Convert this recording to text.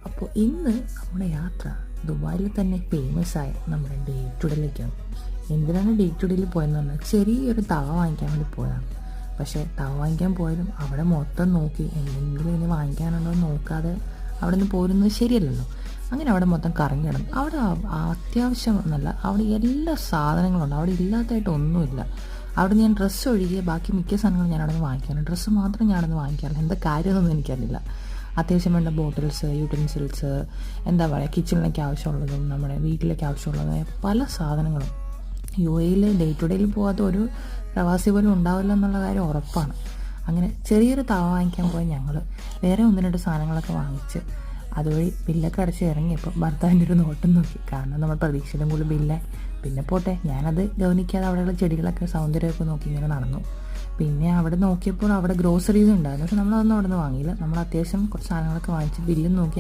അപ്പോൾ ഇന്ന് നമ്മുടെ യാത്ര ദുബായിൽ തന്നെ ഫേമസ് ആയ നമ്മുടെ ഡേ ടുഡേയിലേക്കാണ്. എന്തിനാണ് ഡേ ടുഡേയിൽ പോയെന്ന് പറഞ്ഞാൽ ചെറിയൊരു തവ വാങ്ങിക്കാൻ വേണ്ടി പോയതാണ്. പക്ഷേ തവ വാങ്ങിക്കാൻ പോയാലും അവിടെ മൊത്തം നോക്കി എന്തെങ്കിലും ഇനി വാങ്ങിക്കാനുണ്ടോ എന്ന് നോക്കാതെ അവിടെ നിന്ന് പോരുന്നത് ശരിയല്ലല്ലോ. അങ്ങനെ അവിടെ മൊത്തം കറങ്ങി കിടന്നു. അവിടെ അത്യാവശ്യം എന്നല്ല, അവിടെ എല്ലാ സാധനങ്ങളുണ്ട്, അവിടെ ഇല്ലാത്തതായിട്ട് ഒന്നുമില്ല. അവിടെ ഞാൻ ഡ്രസ്സ് ഒഴികെ ബാക്കി മിക്ക സാധനങ്ങളും ഞാൻ അവിടെ നിന്ന് വാങ്ങിക്കാറുണ്ട്. ഡ്രസ്സ് മാത്രം ഞാൻ അവിടെ നിന്ന് വാങ്ങിക്കാറില്ല. എന്താ കാര്യമൊന്നും എനിക്കറിയില്ല. അത്യാവശ്യം വേണ്ട ബോട്ടിൽസ്, യൂട്ടൻസിൽസ്, എന്താ പറയുക, കിച്ചണിലേക്ക് ആവശ്യമുള്ളതും നമ്മുടെ വീട്ടിലേക്ക് ആവശ്യമുള്ളതുമായ പല സാധനങ്ങളും യു എയിൽ ഡേ ടു ഡേയിൽ പോകാത്ത ഒരു പ്രവാസി പോലും ഉണ്ടാവില്ല എന്നുള്ള കാര്യം ഉറപ്പാണ്. അങ്ങനെ ചെറിയൊരു തവ വാങ്ങിക്കാൻ പോയി ഞങ്ങൾ വേറെ ഒന്ന് രണ്ട് സാധനങ്ങളൊക്കെ വാങ്ങിച്ച് അതുവഴി ബില്ലൊക്കെ അടച്ച് ഇറങ്ങിയപ്പോൾ ഭർത്താവിൻ്റെ ഒരു നോട്ടം നോക്കി. കാരണം നമ്മൾ പ്രതീക്ഷയിലും കൂടി ബില്ലായി. പിന്നെ പോട്ടെ, ഞാനത് ഗവനിക്കാതെ അവിടെയുള്ള ചെടികളൊക്കെ സൗന്ദര്യമൊക്കെ നോക്കി ഇങ്ങനെ നടന്നു. പിന്നെ അവിടെ നോക്കിയപ്പോൾ അവിടെ ഗ്രോസറീസ് ഉണ്ടായിരുന്നു. പക്ഷെ നമ്മളതൊന്നും അവിടെ നിന്ന് വാങ്ങിയില്ല. നമ്മൾ അത്യാവശ്യം കുറച്ച് സാധനങ്ങളൊക്കെ വാങ്ങിച്ച് ബില്ലും നോക്കി